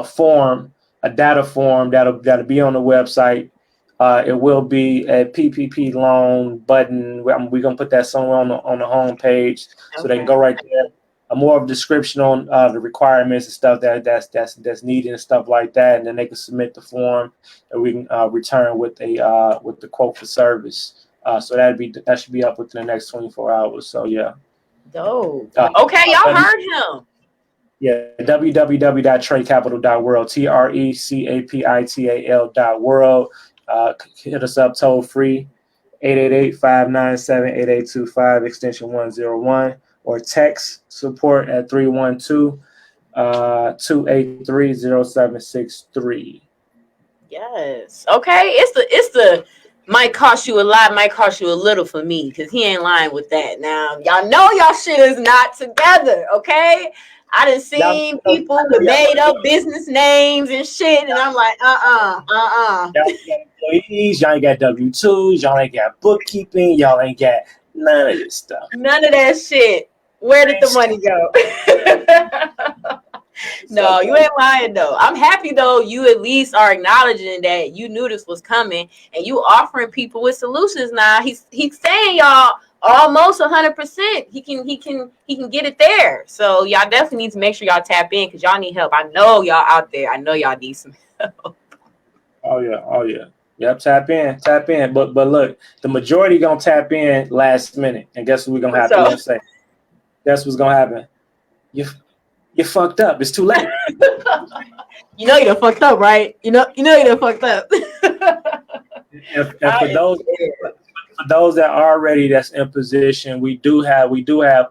form, a data form that'll be on the website. It will be a PPP loan button. We're gonna put that somewhere on the home page, so they can go right there. a more of description on the requirements and stuff that's needed and stuff like that, and then they can submit the form and we can return with the quote for service. So that should be up within the next 24 hours. So yeah. Dope. Okay, y'all heard him. Yeah, www.tradecapital.world, TRECAPITAL.world. Hit us up toll free, 888-597-8825, extension 101, or text support at 312-283-0763. Yes. Okay. It's the might cost you a lot, might cost you a little for me, because he ain't lying with that. Now, y'all know y'all shit is not together, okay? I done seen people with made up business names and shit, and I'm like, Y'all ain't got employees, y'all ain't got W-2s, y'all ain't got bookkeeping, y'all ain't got none of this stuff. None of that shit. Where did the money go? No, you ain't lying though. I'm happy though you at least are acknowledging that you knew this was coming and you offering people with solutions now. He's saying y'all almost 100%. He can get it there. So y'all definitely need to make sure y'all tap in because y'all need help. I know y'all out there. I know y'all need some help. Oh yeah. Yep, tap in. But look, the majority gonna tap in last minute. And guess what we're gonna have to say? Guess what's gonna happen? You fucked up. It's too late. You know you done fucked up, right? You know you done fucked up. And for those that are already that's in position, we do have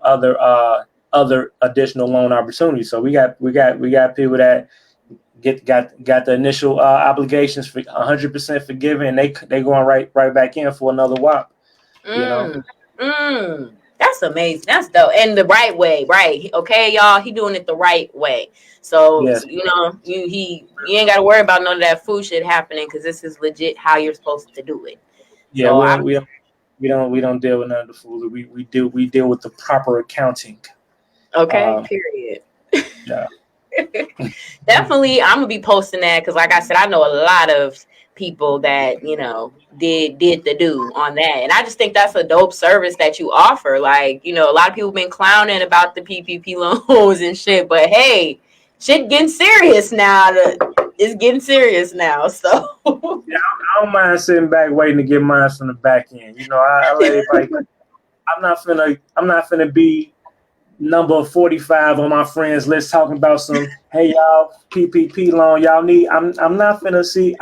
other additional loan opportunities. So we got people that got the initial obligations for 100% forgiven, and they going right back in for another WAP. That's amazing. That's dope. And the right way, right? Okay, y'all. He doing it the right way. So yes. You ain't got to worry about none of that food shit happening because this is legit how you're supposed to do it. Yeah, so we don't deal with none of the foolery. We deal with the proper accounting. Okay. Period. Yeah. Definitely, I'm gonna be posting that because, like I said, I know a lot of people that did the do on that, and I just think that's a dope service that you offer. Like, a lot of people been clowning about the PPP loans and shit, but hey, shit getting serious now. It's getting serious now. So yeah, I don't mind sitting back waiting to get mine from the back end. I let everybody. I'm not finna be number 45 on my friends list talking about some, hey y'all, PPP loan y'all need. I'm not finna see.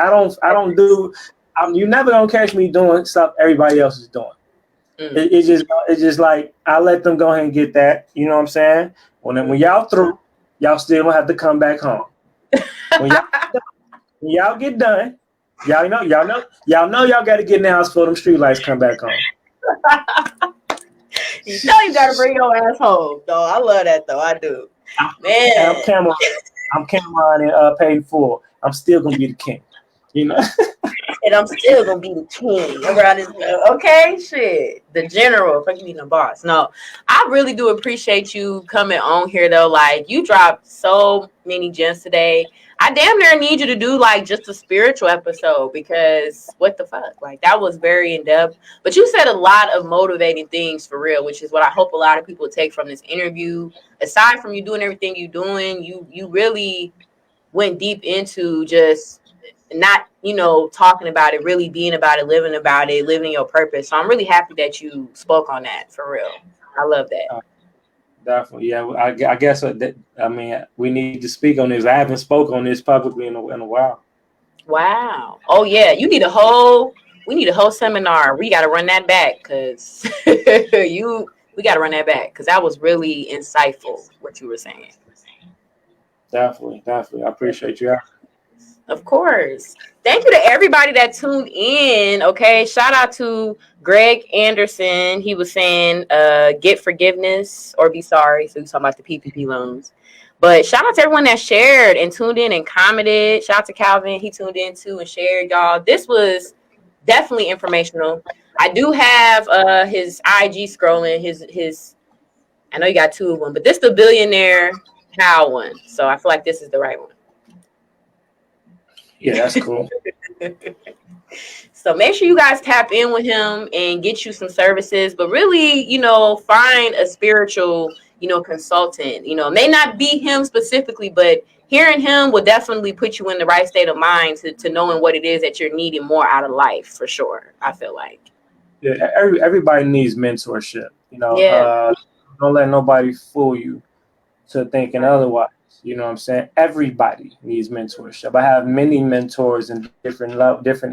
You're never gonna catch me doing stuff everybody else is doing. It's just like I let them go ahead and get that. You know what I'm saying? When y'all through, y'all still gonna have to come back home. When y'all get done, y'all know y'all got to get in the house for them street lights come back home. You know you gotta bring your ass home, though. I love that, though. I do. Man, I'm Cameron and paid full. I'm still gonna be the king, And I'm still gonna be the king around this. Okay, shit. The general, fucking being the boss. No, I really do appreciate you coming on here, though. Like, you dropped so many gems today. I damn near need you to do like just a spiritual episode because what the fuck? Like, that was very in depth. But you said a lot of motivating things for real, which is what I hope a lot of people take from this interview. Aside from you doing everything you're doing, you really went deep into just not, talking about it, really being about it, living your purpose. So I'm really happy that you spoke on that for real. I love that. Definitely, yeah. I guess we need to speak on this. I haven't spoken on this publicly in a while. Wow. Oh yeah, we need a whole seminar. We got to run that back because we got to run that back because that was really insightful what you were saying. Definitely. I appreciate you. Of course. Thank you to everybody that tuned in. Okay. Shout out to Greg Anderson. He was saying get forgiveness or be sorry. So he's talking about the PPP loans. But shout out to everyone that shared and tuned in and commented. Shout out to Calvin. He tuned in too and shared, y'all. This was definitely informational. I do have his IG scrolling. His I know you got two of them, but this is the Billionaire How one. So I feel like this is the right one. Yeah, that's cool. So make sure you guys tap in with him and get you some services, but really, find a spiritual, consultant. May not be him specifically, but hearing him will definitely put you in the right state of mind to knowing what it is that you're needing more out of life, for sure. I feel like. Yeah, everybody needs mentorship. Yeah. Don't let nobody fool you to thinking otherwise. You know what I'm saying? Everybody needs mentorship. I have many mentors in different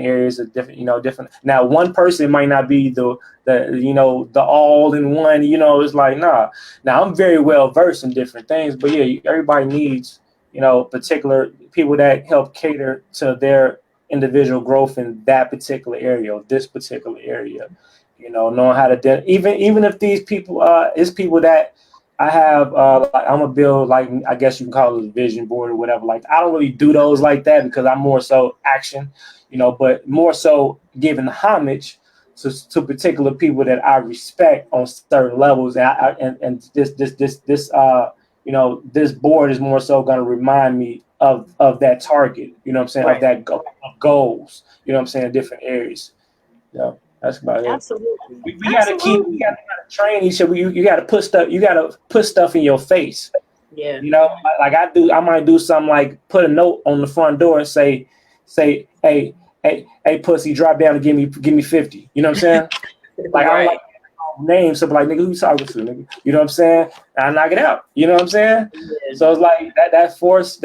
areas of different. Now, one person might not be the all in one. It's like, nah. Now, I'm very well versed in different things, but yeah, everybody needs particular people that help cater to their individual growth in that particular area or this particular area. Knowing how to even if these people is people that I have like I'm gonna build, like, I guess you can call it a vision board or whatever. Like, I don't really do those like that because I'm more so action, but more so giving homage to particular people that I respect on certain levels. And this board is more so gonna remind me of that target. You know what I'm saying? Of Right. that of goals. You know what I'm saying? Different areas. Yeah, that's about it. Absolutely. We gotta we Absolutely. gotta train each other. You gotta put stuff in your face. Yeah. Like I might do something like put a note on the front door and say, hey, pussy, drop down and give me 50. You know what I'm saying? Like, I don't Right. like names, something like, nigga, who you talking to, nigga? You know what I'm saying? And I knock it out. You know what I'm saying? Yeah. So it's like that forced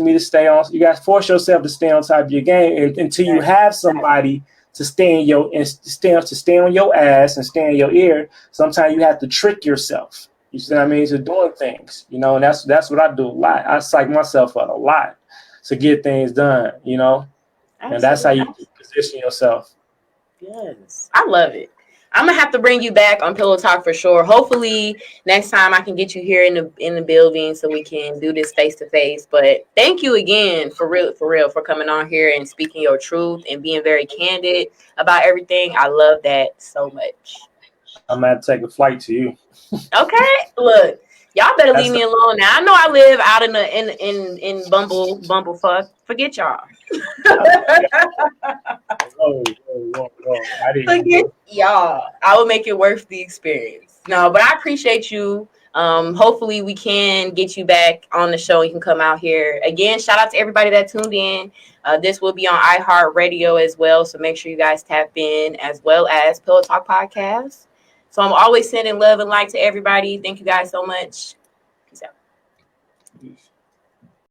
me to stay on. You guys force yourself to stay on top of your game until you have somebody to stay on your ass and stay in your ear. Sometimes you have to trick yourself. You see what I mean? To doing things, and that's what I do a lot. I psych myself up a lot to get things done, and that's how Absolutely. you position yourself. Yes. I love it. I'm gonna have to bring you back on Pillow Talk for sure. Hopefully next time I can get you here in the building so we can do this face to face. But thank you again for real for coming on here and speaking your truth and being very candid about everything. I love that so much. I'm gonna have to take a flight to you. Okay, look, y'all better That's leave the me alone now. I know I live out in Bumblefuck. Forget y'all. I didn't Forget y'all. I will make it worth the experience. No, but I appreciate you. Hopefully we can get you back on the show. You can come out here again. Shout out to everybody that tuned in. This will be on iHeartRadio as well, so make sure you guys tap in, as well as Pillow Talk Podcast. So I'm always sending love and light to everybody. Thank you guys so much. Peace out.